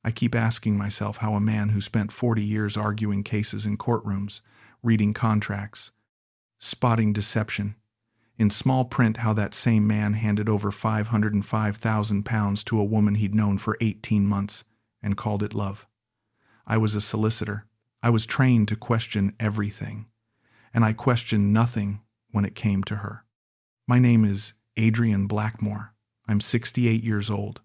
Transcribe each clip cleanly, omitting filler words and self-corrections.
I keep asking myself how a man who spent 40 years arguing cases in courtrooms, reading contracts, spotting deception, in small print how that same man handed over £505,000 to a woman he'd known for 18 months and called it love. I was a solicitor. I was trained to question everything, and I questioned nothing when it came to her. My name is Adrian Blackmore. I'm 68 years old.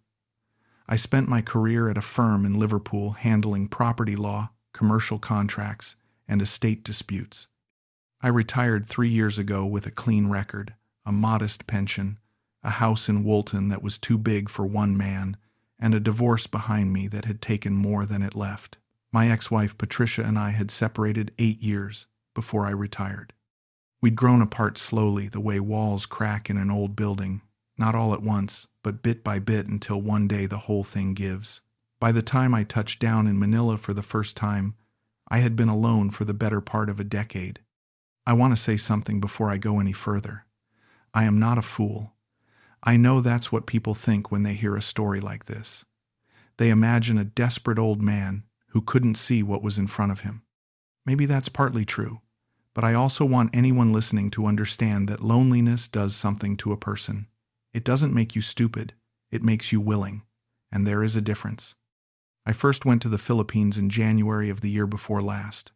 I spent my career at a firm in Liverpool handling property law, commercial contracts, and estate disputes. I retired 3 years ago with a clean record, a modest pension, a house in Woolton that was too big for one man, and a divorce behind me that had taken more than it left. My ex-wife Patricia and I had separated 8 years before I retired. We'd grown apart slowly, the way walls crack in an old building, not all at once, but bit by bit until one day the whole thing gives. By the time I touched down in Manila for the first time, I had been alone for the better part of a decade. I want to say something before I go any further. I am not a fool. I know that's what people think when they hear a story like this. They imagine a desperate old man who couldn't see what was in front of him. Maybe that's partly true, but I also want anyone listening to understand that loneliness does something to a person. It doesn't make you stupid, it makes you willing, and there is a difference. I first went to the Philippines in January of the year before last.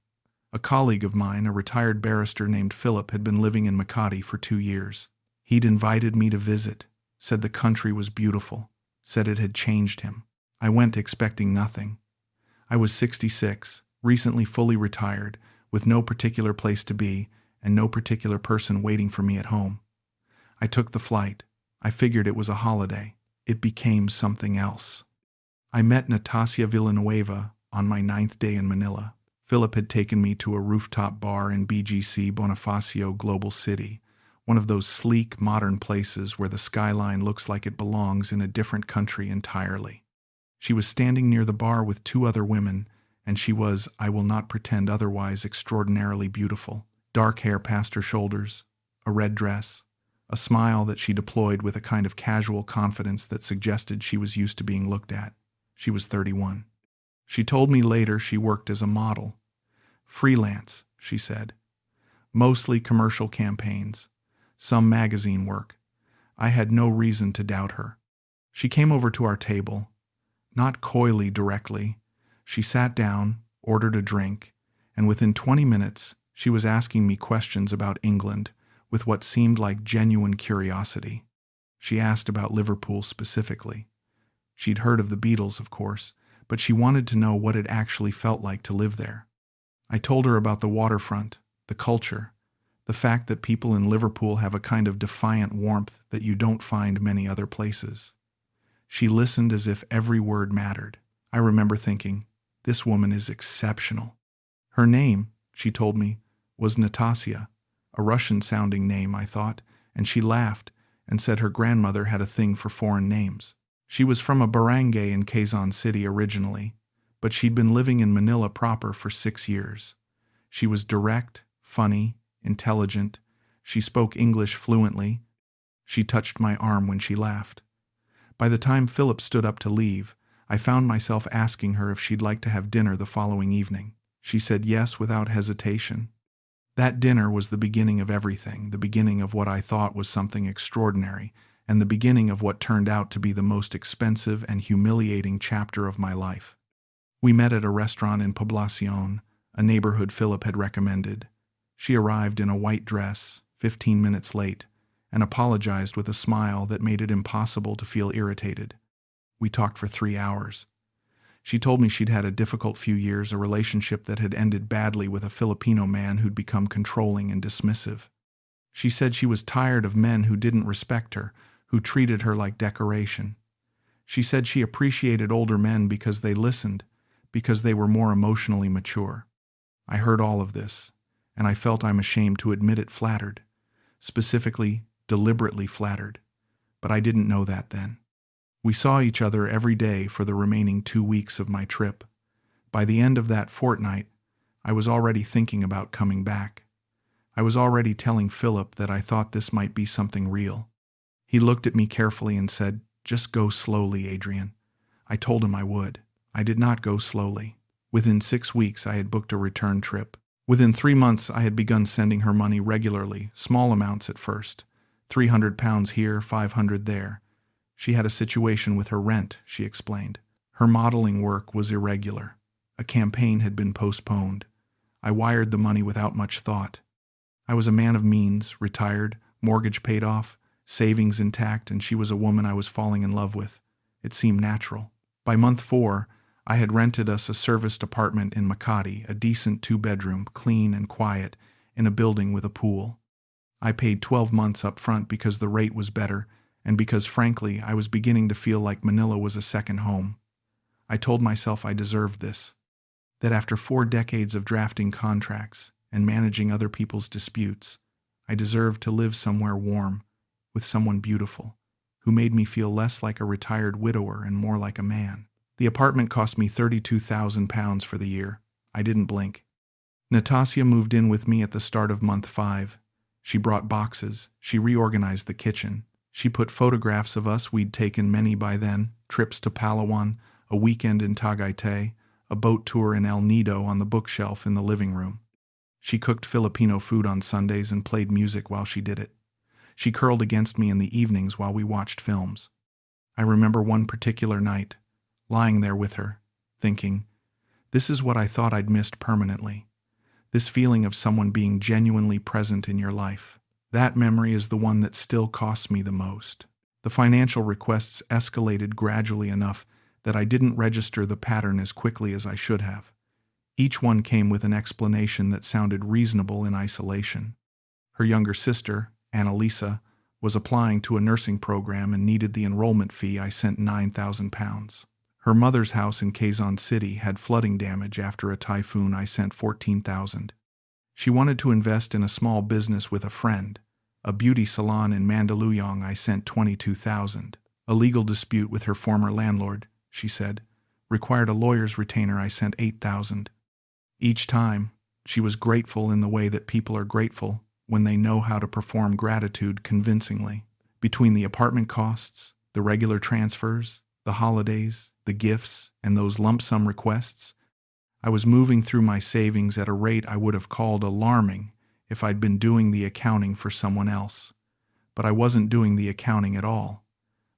A colleague of mine, a retired barrister named Philip, had been living in Makati for 2 years. He'd invited me to visit, said the country was beautiful, said it had changed him. I went expecting nothing. I was 66, recently fully retired, with no particular place to be and no particular person waiting for me at home. I took the flight. I figured it was a holiday. It became something else. I met Natasya Villanueva on my 9th day in Manila. Philip had taken me to a rooftop bar in BGC Bonifacio Global City, one of those sleek, modern places where the skyline looks like it belongs in a different country entirely. She was standing near the bar with 2 other women, and she was, I will not pretend otherwise, extraordinarily beautiful. Dark hair past her shoulders, a red dress, a smile that she deployed with a kind of casual confidence that suggested she was used to being looked at. She was 31. She told me later she worked as a model. Freelance, she said. Mostly commercial campaigns, some magazine work. I had no reason to doubt her. She came over to our table, not coyly directly. She sat down, ordered a drink, and within 20 minutes she was asking me questions about England with what seemed like genuine curiosity. She asked about Liverpool specifically. She'd heard of the Beatles, of course, but she wanted to know what it actually felt like to live there. I told her about the waterfront, the culture, the fact that people in Liverpool have a kind of defiant warmth that you don't find many other places. She listened as if every word mattered. I remember thinking, this woman is exceptional. Her name, she told me, was Natasya, a Russian-sounding name, I thought, and she laughed and said her grandmother had a thing for foreign names. She was from a barangay in Quezon City originally, but she'd been living in Manila proper for 6 years. She was direct, funny, intelligent. She spoke English fluently. She touched my arm when she laughed. By the time Philip stood up to leave, I found myself asking her if she'd like to have dinner the following evening. She said yes without hesitation. That dinner was the beginning of everything, the beginning of what I thought was something extraordinary, and the beginning of what turned out to be the most expensive and humiliating chapter of my life. We met at a restaurant in Poblacion, a neighborhood Philip had recommended. She arrived in a white dress, 15 minutes late, and apologized with a smile that made it impossible to feel irritated. We talked for 3 hours. She told me she'd had a difficult few years, a relationship that had ended badly with a Filipino man who'd become controlling and dismissive. She said she was tired of men who didn't respect her, who treated her like decoration. She said she appreciated older men because they listened, because they were more emotionally mature. I heard all of this, and I felt I'm ashamed to admit it flattered, specifically, deliberately flattered, but I didn't know that then. We saw each other every day for the remaining 2 weeks of my trip. By the end of that fortnight, I was already thinking about coming back. I was already telling Philip that I thought this might be something real. He looked at me carefully and said, "Just go slowly, Adrian." I told him I would. I did not go slowly. Within 6 weeks, I had booked a return trip. Within 3 months, I had begun sending her money regularly, small amounts at first. £300 here, £500 there. She had a situation with her rent, she explained. Her modeling work was irregular. A campaign had been postponed. I wired the money without much thought. I was a man of means, retired, mortgage paid off, savings intact, and she was a woman I was falling in love with. It seemed natural. By month 4, I had rented us a serviced apartment in Makati, a decent 2-bedroom, clean and quiet, in a building with a pool. I paid 12 months up front because the rate was better, and because, frankly, I was beginning to feel like Manila was a second home. I told myself I deserved this. That after 4 decades of drafting contracts and managing other people's disputes, I deserved to live somewhere warm, with someone beautiful, who made me feel less like a retired widower and more like a man. The apartment cost me £32,000 for the year. I didn't blink. Natasya moved in with me at the start of month 5. She brought boxes. She reorganized the kitchen. She put photographs of us we'd taken, many by then, trips to Palawan, a weekend in Tagaytay, a boat tour in El Nido, on the bookshelf in the living room. She cooked Filipino food on Sundays and played music while she did it. She curled against me in the evenings while we watched films. I remember one particular night, lying there with her, thinking, this is what I thought I'd missed permanently. This feeling of someone being genuinely present in your life. That memory is the one that still costs me the most. The financial requests escalated gradually enough that I didn't register the pattern as quickly as I should have. Each one came with an explanation that sounded reasonable in isolation. Her younger sister, Annalisa, was applying to a nursing program and needed the enrollment fee. I sent £9,000. Her mother's house in Quezon City had flooding damage after a typhoon. I sent $14,000. She wanted to invest in a small business with a friend, a beauty salon in Mandaluyong. I sent $22,000. A legal dispute with her former landlord, she said, required a lawyer's retainer. I sent $8,000. Each time, she was grateful in the way that people are grateful when they know how to perform gratitude convincingly. Between the apartment costs, the regular transfers, the holidays, the gifts, and those lump sum requests, I was moving through my savings at a rate I would have called alarming if I'd been doing the accounting for someone else. But I wasn't doing the accounting at all.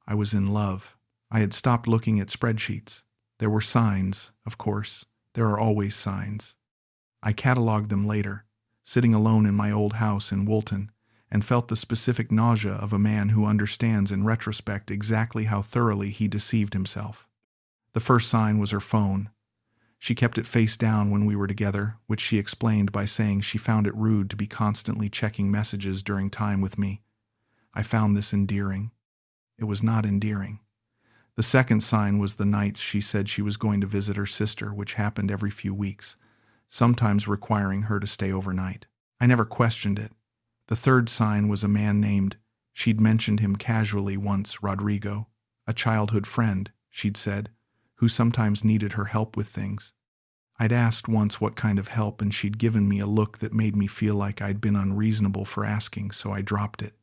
I was in love. I had stopped looking at spreadsheets. There were signs, of course. There are always signs. I cataloged them later, sitting alone in my old house in Woolton, and felt the specific nausea of a man who understands in retrospect exactly how thoroughly he deceived himself. The first sign was her phone. She kept it face down when we were together, which she explained by saying she found it rude to be constantly checking messages during time with me. I found this endearing. It was not endearing. The second sign was the nights she said she was going to visit her sister, which happened every few weeks, sometimes requiring her to stay overnight. I never questioned it. The third sign was a man named, she'd mentioned him casually once, Rodrigo, a childhood friend, she'd said, who sometimes needed her help with things. I'd asked once what kind of help, and she'd given me a look that made me feel like I'd been unreasonable for asking, so I dropped it.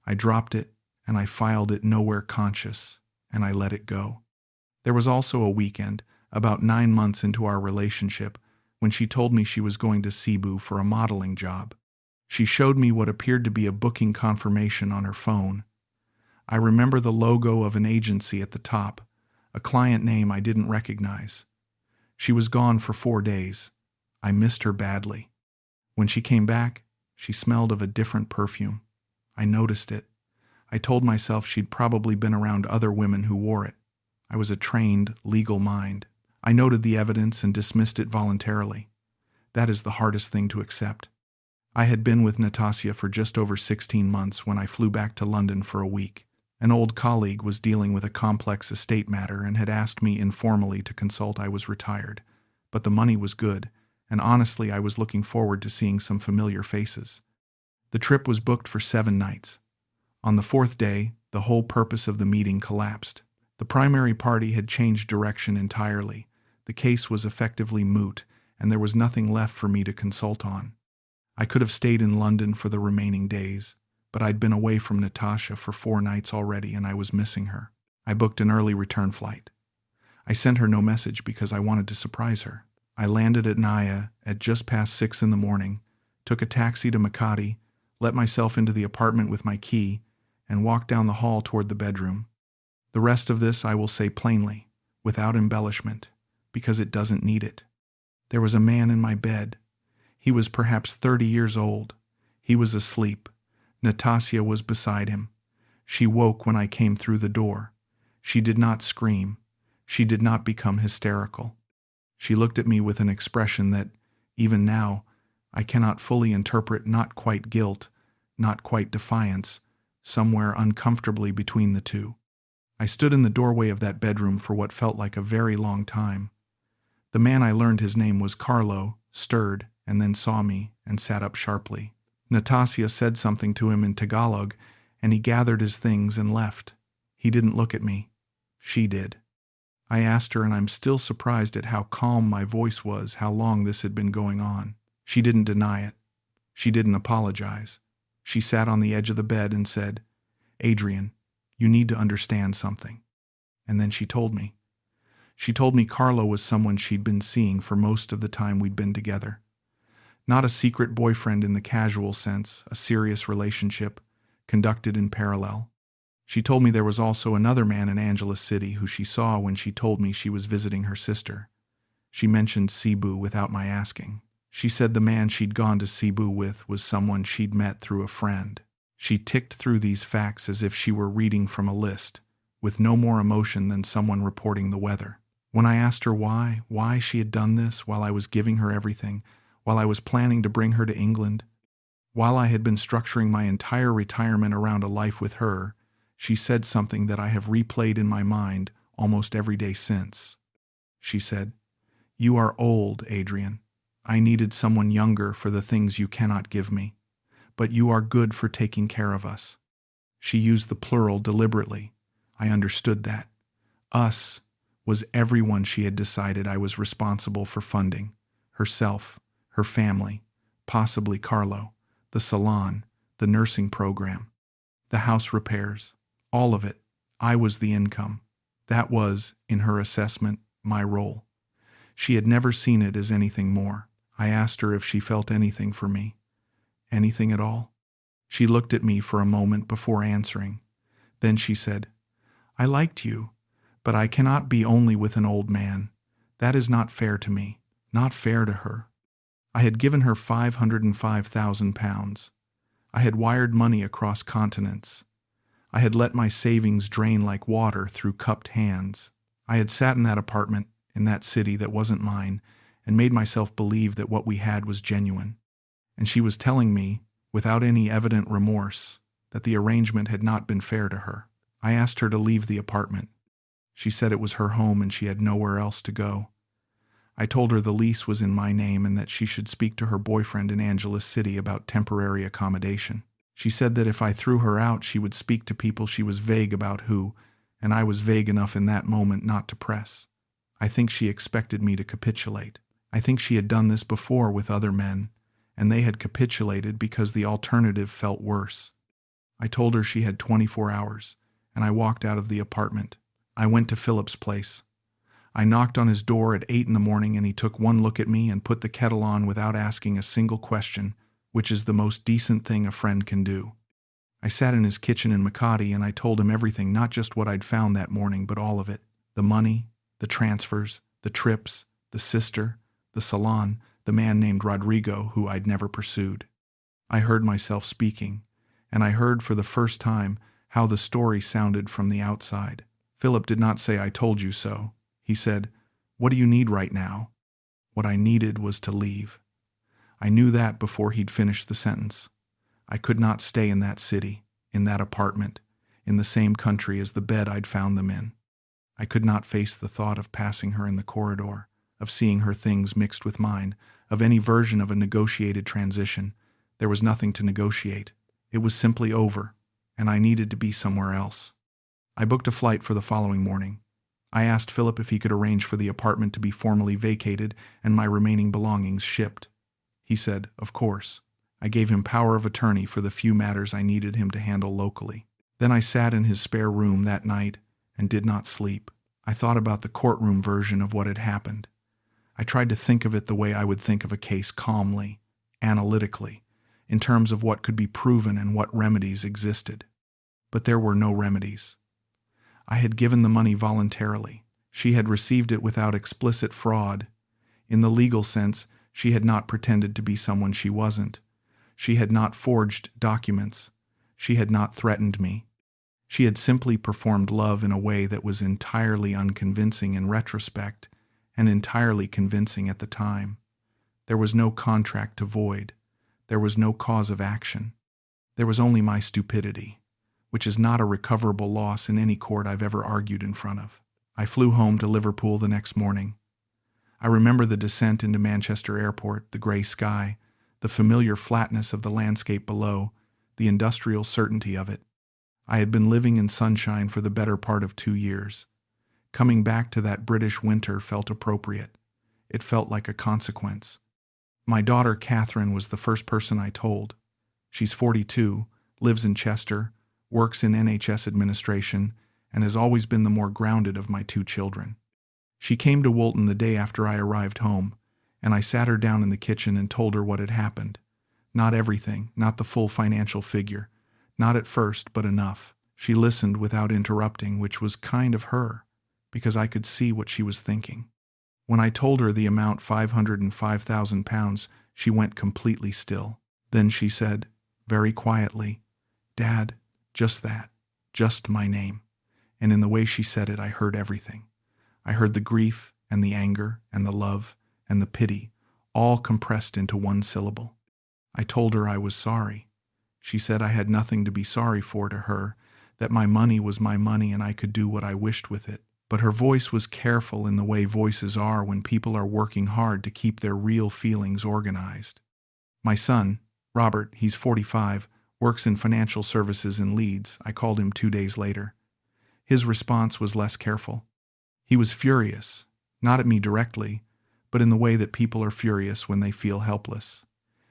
And I filed it nowhere conscious, and I let it go. There was also a weekend, about 9 months into our relationship, when she told me she was going to Cebu for a modeling job. She showed me what appeared to be a booking confirmation on her phone. I remember the logo of an agency at the top, a client name I didn't recognize. She was gone for 4 days. I missed her badly. When she came back, she smelled of a different perfume. I noticed it. I told myself she'd probably been around other women who wore it. I was a trained, legal mind. I noted the evidence and dismissed it voluntarily. That is the hardest thing to accept. I had been with Natasya for just over 16 months when I flew back to London for a week. An old colleague was dealing with a complex estate matter and had asked me informally to consult. I was retired, but the money was good, and honestly I was looking forward to seeing some familiar faces. The trip was booked for 7 nights. On the 4th day, the whole purpose of the meeting collapsed. The primary party had changed direction entirely. The case was effectively moot, and there was nothing left for me to consult on. I could have stayed in London for the remaining days, but I'd been away from Natashia for 4 nights already and I was missing her. I booked an early return flight. I sent her no message because I wanted to surprise her. I landed at Naya at just past 6 in the morning, took a taxi to Makati, let myself into the apartment with my key, and walked down the hall toward the bedroom. The rest of this I will say plainly, without embellishment, because it doesn't need it. There was a man in my bed. He was perhaps 30 years old. He was asleep. Natasya was beside him. She woke when I came through the door. She did not scream. She did not become hysterical. She looked at me with an expression that, even now, I cannot fully interpret, not quite guilt, not quite defiance, somewhere uncomfortably between the two. I stood in the doorway of that bedroom for what felt like a very long time. The man, I learned his name was Carlo, stirred and then saw me and sat up sharply. Natasya said something to him in Tagalog, and he gathered his things and left. He didn't look at me. She did. I asked her, and I'm still surprised at how calm my voice was, how long this had been going on. She didn't deny it. She didn't apologize. She sat on the edge of the bed and said, "Adrian, you need to understand something." And then she told me. She told me Carlo was someone she'd been seeing for most of the time we'd been together. Not a secret boyfriend in the casual sense, a serious relationship, conducted in parallel. She told me there was also another man in Angeles City who she saw when she told me she was visiting her sister. She mentioned Cebu without my asking. She said the man she'd gone to Cebu with was someone she'd met through a friend. She ticked through these facts as if she were reading from a list, with no more emotion than someone reporting the weather. When I asked her why she had done this while I was giving her everything, while I was planning to bring her to England, while I had been structuring my entire retirement around a life with her, she said something that I have replayed in my mind almost every day since. She said, "You are old, Adrian. I needed someone younger for the things you cannot give me, but you are good for taking care of us." She used the plural deliberately. I understood that. Us was everyone she had decided I was responsible for funding. Herself, her family, possibly Carlo, the salon, the nursing program, the house repairs, all of it. I was the income. That was, in her assessment, my role. She had never seen it as anything more. I asked her if she felt anything for me. Anything at all? She looked at me for a moment before answering. Then she said, "I liked you, but I cannot be only with an old man. That is not fair to me, not fair to her." I had given her £505,000. I had wired money across continents. I had let my savings drain like water through cupped hands. I had sat in that apartment, in that city that wasn't mine, and made myself believe that what we had was genuine. And she was telling me, without any evident remorse, that the arrangement had not been fair to her. I asked her to leave the apartment. She said it was her home and she had nowhere else to go. I told her the lease was in my name and that she should speak to her boyfriend in Angeles City about temporary accommodation. She said that if I threw her out, she would speak to people she was vague about who, and I was vague enough in that moment not to press. I think she expected me to capitulate. I think she had done this before with other men, and they had capitulated because the alternative felt worse. I told her she had 24 hours, and I walked out of the apartment. I went to Philip's place. I knocked on his door at 8 in the morning, and he took one look at me and put the kettle on without asking a single question, which is the most decent thing a friend can do. I sat in his kitchen in Makati and I told him everything, not just what I'd found that morning, but all of it. The money, the transfers, the trips, the sister, the salon, the man named Rodrigo who I'd never pursued. I heard myself speaking, and I heard for the first time how the story sounded from the outside. Philip did not say, "I told you so." He said, "What do you need right now?" What I needed was to leave. I knew that before he'd finished the sentence. I could not stay in that city, in that apartment, in the same country as the bed I'd found them in. I could not face the thought of passing her in the corridor, of seeing her things mixed with mine, of any version of a negotiated transition. There was nothing to negotiate. It was simply over, and I needed to be somewhere else. I booked a flight for the following morning. I asked Philip if he could arrange for the apartment to be formally vacated and my remaining belongings shipped. He said, "Of course." I gave him power of attorney for the few matters I needed him to handle locally. Then I sat in his spare room that night and did not sleep. I thought about the courtroom version of what had happened. I tried to think of it the way I would think of a case, calmly, analytically, in terms of what could be proven and what remedies existed. But there were no remedies. I had given the money voluntarily. She had received it without explicit fraud. In the legal sense, she had not pretended to be someone she wasn't. She had not forged documents. She had not threatened me. She had simply performed love in a way that was entirely unconvincing in retrospect and entirely convincing at the time. There was no contract to void. There was no cause of action. There was only my stupidity, which is not a recoverable loss in any court I've ever argued in front of. I flew home to Liverpool the next morning. I remember the descent into Manchester Airport, the gray sky, the familiar flatness of the landscape below, the industrial certainty of it. I had been living in sunshine for the better part of 2 years. Coming back to that British winter felt appropriate. It felt like a consequence. My daughter Catherine was the first person I told. She's 42, lives in Chester, works in NHS administration, and has always been the more grounded of my 2 children. She came to Woolton the day after I arrived home, and I sat her down in the kitchen and told her what had happened. Not everything, not the full financial figure, not at first, but enough. She listened without interrupting, which was kind of her, because I could see what she was thinking. When I told her the amount, £505,000, she went completely still. Then she said, very quietly, "Dad, just that, just my name." And in the way she said it, I heard everything. I heard the grief and the anger and the love and the pity, all compressed into one syllable. I told her I was sorry. She said I had nothing to be sorry for to her, that my money was my money and I could do what I wished with it. But her voice was careful in the way voices are when people are working hard to keep their real feelings organized. My son, Robert, he's 45, works in financial services in Leeds. I called him 2 days later. His response was less careful. He was furious, not at me directly, but in the way that people are furious when they feel helpless.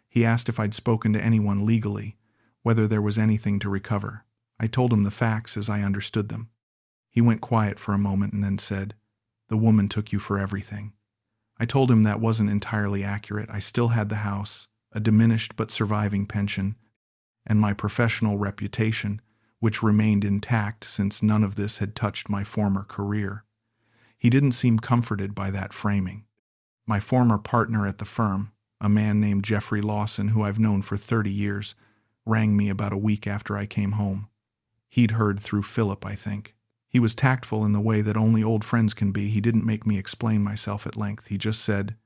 He asked if I'd spoken to anyone legally, whether there was anything to recover. I told him the facts as I understood them. He went quiet for a moment and then said, "The woman took you for everything." I told him that wasn't entirely accurate. I still had the house, a diminished but surviving pension, and my professional reputation, which remained intact since none of this had touched my former career. He didn't seem comforted by that framing. My former partner at the firm, a man named Jeffrey Lawson, who I've known for 30 years, rang me about a week after I came home. He'd heard through Philip, I think. He was tactful in the way that only old friends can be. He didn't make me explain myself at length. He just said,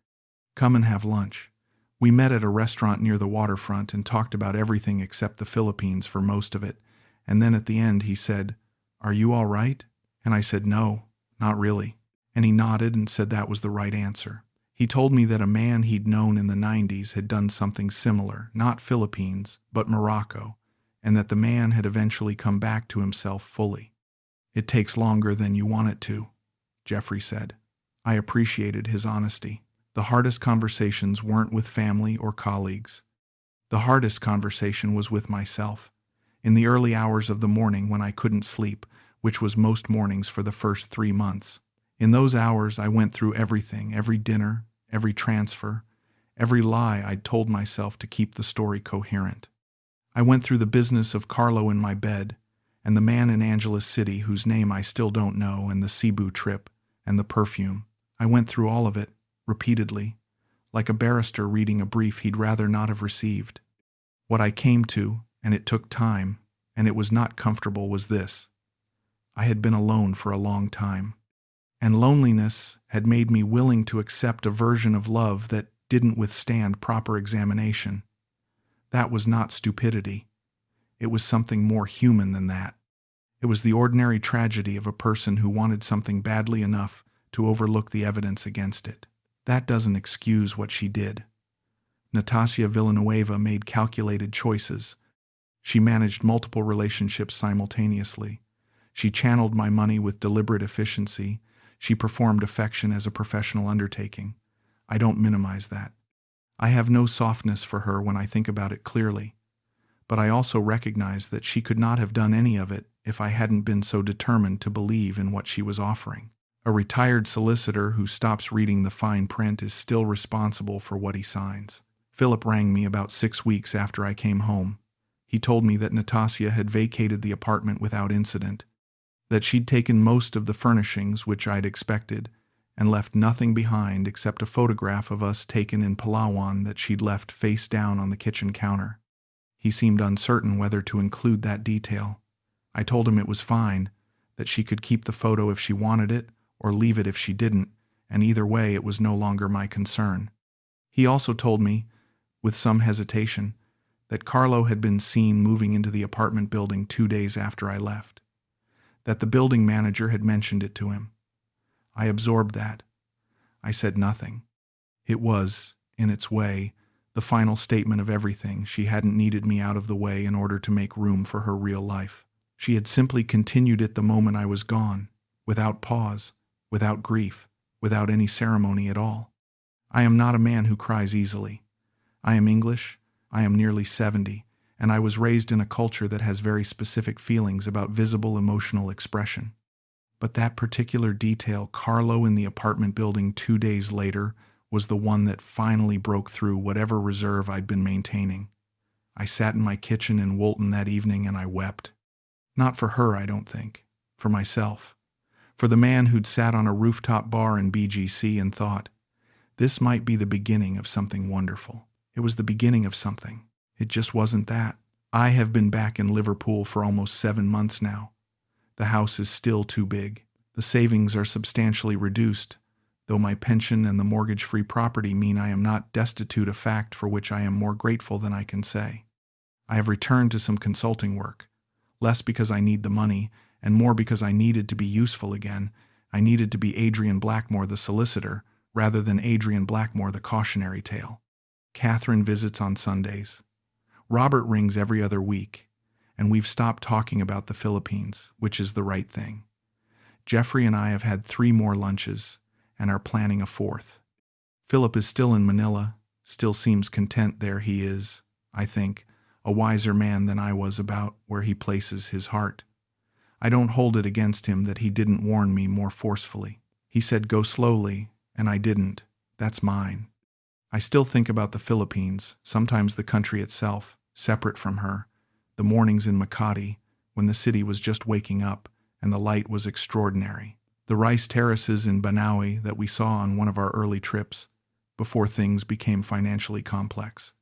"Come and have lunch." We met at a restaurant near the waterfront and talked about everything except the Philippines for most of it, and then at the end he said, "Are you all right?" And I said, "No, not really." And he nodded and said that was the right answer. He told me that a man he'd known in the 90s had done something similar, not Philippines, but Morocco, and that the man had eventually come back to himself fully. "It takes longer than you want it to," Jeffrey said. I appreciated his honesty. The hardest conversations weren't with family or colleagues. The hardest conversation was with myself. In the early hours of the morning when I couldn't sleep, which was most mornings for the first 3 months. In those hours I went through everything, every dinner, every transfer, every lie I'd told myself to keep the story coherent. I went through the business of Carlo in my bed, and the man in Angeles City whose name I still don't know, and the Cebu trip, and the perfume. I went through all of it, repeatedly, like a barrister reading a brief he'd rather not have received. What I came to, and it took time, and it was not comfortable, was this. I had been alone for a long time, and loneliness had made me willing to accept a version of love that didn't withstand proper examination. That was not stupidity. It was something more human than that. It was the ordinary tragedy of a person who wanted something badly enough to overlook the evidence against it. That doesn't excuse what she did. Natasya Villanueva made calculated choices. She managed multiple relationships simultaneously. She channeled my money with deliberate efficiency. She performed affection as a professional undertaking. I don't minimize that. I have no softness for her when I think about it clearly. But I also recognize that she could not have done any of it if I hadn't been so determined to believe in what she was offering. A retired solicitor who stops reading the fine print is still responsible for what he signs. Philip rang me about 6 weeks after I came home. He told me that Natasya had vacated the apartment without incident, that she'd taken most of the furnishings, which I'd expected, and left nothing behind except a photograph of us taken in Palawan that she'd left face down on the kitchen counter. He seemed uncertain whether to include that detail. I told him it was fine, that she could keep the photo if she wanted it, or leave it if she didn't, and either way it was no longer my concern. He also told me, with some hesitation, that Carlo had been seen moving into the apartment building 2 days after I left, that the building manager had mentioned it to him. I absorbed that. I said nothing. It was, in its way, the final statement of everything. She hadn't needed me out of the way in order to make room for her real life. She had simply continued it the moment I was gone, without pause, without grief, without any ceremony at all. I am not a man who cries easily. I am English, I am nearly 70, and I was raised in a culture that has very specific feelings about visible emotional expression. But that particular detail, Carlo in the apartment building 2 days later, was the one that finally broke through whatever reserve I'd been maintaining. I sat in my kitchen in Woolton that evening and I wept. Not for her, I don't think. For myself. For the man who'd sat on a rooftop bar in BGC and thought, this might be the beginning of something wonderful. It was the beginning of something. It just wasn't that. I have been back in Liverpool for almost 7 months now. The house is still too big. The savings are substantially reduced, though my pension and the mortgage-free property mean I am not destitute, a fact for which I am more grateful than I can say. I have returned to some consulting work, less because I need the money, and more because I needed to be useful again. I needed to be Adrian Blackmore the solicitor, rather than Adrian Blackmore the cautionary tale. Catherine visits on Sundays. Robert rings every other week, and we've stopped talking about the Philippines, which is the right thing. Jeffrey and I have had 3 more lunches, and are planning a 4th. Philip is still in Manila, still seems content there. He is, I think, a wiser man than I was about where he places his heart. I don't hold it against him that he didn't warn me more forcefully. He said go slowly, and I didn't. That's mine. I still think about the Philippines, sometimes the country itself, separate from her, the mornings in Makati, when the city was just waking up, and the light was extraordinary. The rice terraces in Banaue that we saw on one of our early trips, before things became financially complex.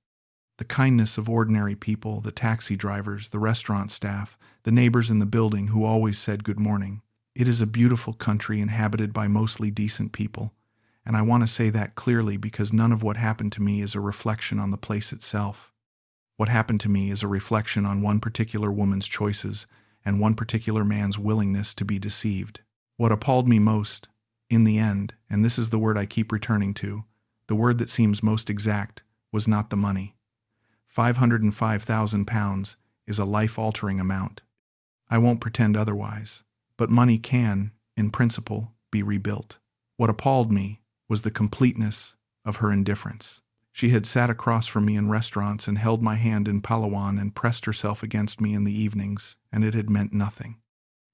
The kindness of ordinary people, the taxi drivers, the restaurant staff, the neighbors in the building who always said good morning. It is a beautiful country inhabited by mostly decent people, and I want to say that clearly because none of what happened to me is a reflection on the place itself. What happened to me is a reflection on one particular woman's choices and one particular man's willingness to be deceived. What appalled me most, in the end, and this is the word I keep returning to, the word that seems most exact, was not the money. £505,000 is a life-altering amount. I won't pretend otherwise, but money can, in principle, be rebuilt. What appalled me was the completeness of her indifference. She had sat across from me in restaurants and held my hand in Palawan and pressed herself against me in the evenings, and it had meant nothing.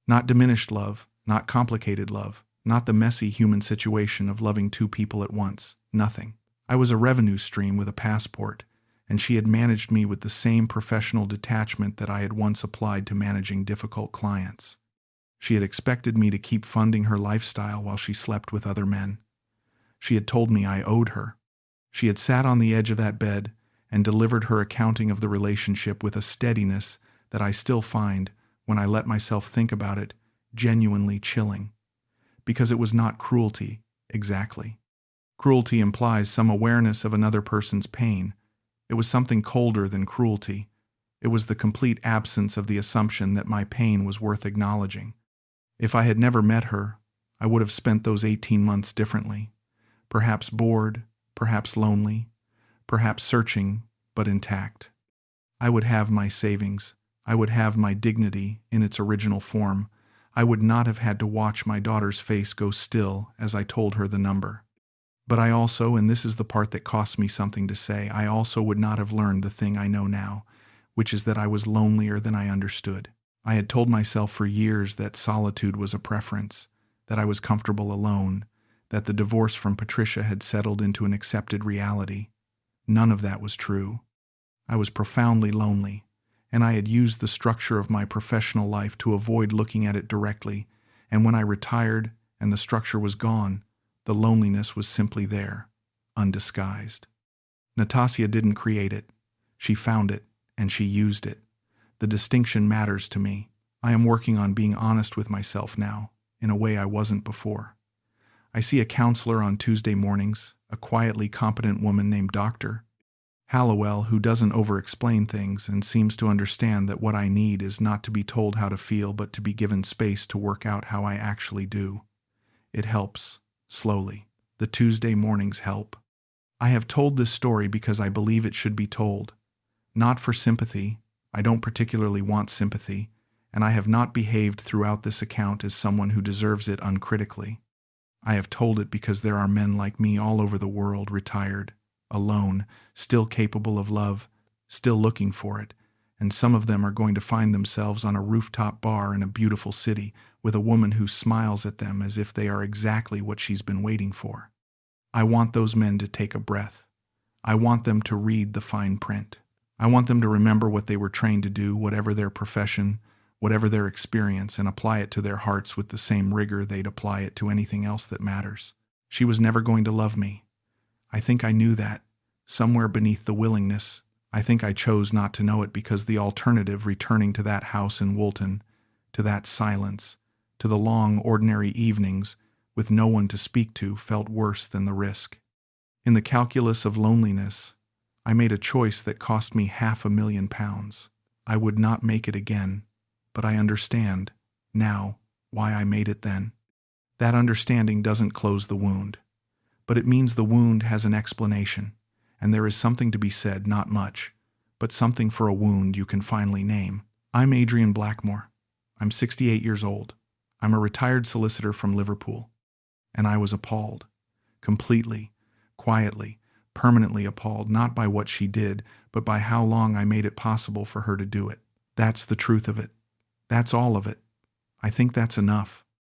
Not diminished love, not complicated love, not the messy human situation of loving 2 people at once, nothing. I was a revenue stream with a passport, and she had managed me with the same professional detachment that I had once applied to managing difficult clients. She had expected me to keep funding her lifestyle while she slept with other men. She had told me I owed her. She had sat on the edge of that bed and delivered her accounting of the relationship with a steadiness that I still find, when I let myself think about it, genuinely chilling. Because it was not cruelty, exactly. Cruelty implies some awareness of another person's pain. It was something colder than cruelty. It was the complete absence of the assumption that my pain was worth acknowledging. If I had never met her, I would have spent those 18 months differently. Perhaps bored, perhaps lonely, perhaps searching, but intact. I would have my savings. I would have my dignity in its original form. I would not have had to watch my daughter's face go still as I told her the number. But I also, and this is the part that costs me something to say, I also would not have learned the thing I know now, which is that I was lonelier than I understood. I had told myself for years that solitude was a preference, that I was comfortable alone, that the divorce from Patricia had settled into an accepted reality. None of that was true. I was profoundly lonely, and I had used the structure of my professional life to avoid looking at it directly, and when I retired and the structure was gone, the loneliness was simply there, undisguised. Natasya didn't create it. She found it, and she used it. The distinction matters to me. I am working on being honest with myself now, in a way I wasn't before. I see a counselor on Tuesday mornings, a quietly competent woman named Dr. Hallowell who doesn't over-explain things and seems to understand that what I need is not to be told how to feel but to be given space to work out how I actually do. It helps, slowly. The Tuesday mornings help. I have told this story because I believe it should be told. Not for sympathy. I don't particularly want sympathy, and I have not behaved throughout this account as someone who deserves it uncritically. I have told it because there are men like me all over the world, retired, alone, still capable of love, still looking for it, and some of them are going to find themselves on a rooftop bar in a beautiful city with a woman who smiles at them as if they are exactly what she's been waiting for. I want those men to take a breath. I want them to read the fine print. I want them to remember what they were trained to do, whatever their profession, whatever their experience, and apply it to their hearts with the same rigor they'd apply it to anything else that matters. She was never going to love me. I think I knew that, somewhere beneath the willingness. I think I chose not to know it because the alternative, returning to that house in Woolton, to that silence, to the long, ordinary evenings, with no one to speak to, felt worse than the risk. In the calculus of loneliness, I made a choice that cost me £500,000. I would not make it again, but I understand, now, why I made it then. That understanding doesn't close the wound, but it means the wound has an explanation, and there is something to be said, not much, but something for a wound you can finally name. I'm Adrian Blackmore. I'm 68 years old. I'm a retired solicitor from Liverpool. And I was appalled. Completely, quietly, permanently appalled, not by what she did, but by how long I made it possible for her to do it. That's the truth of it. That's all of it. I think that's enough.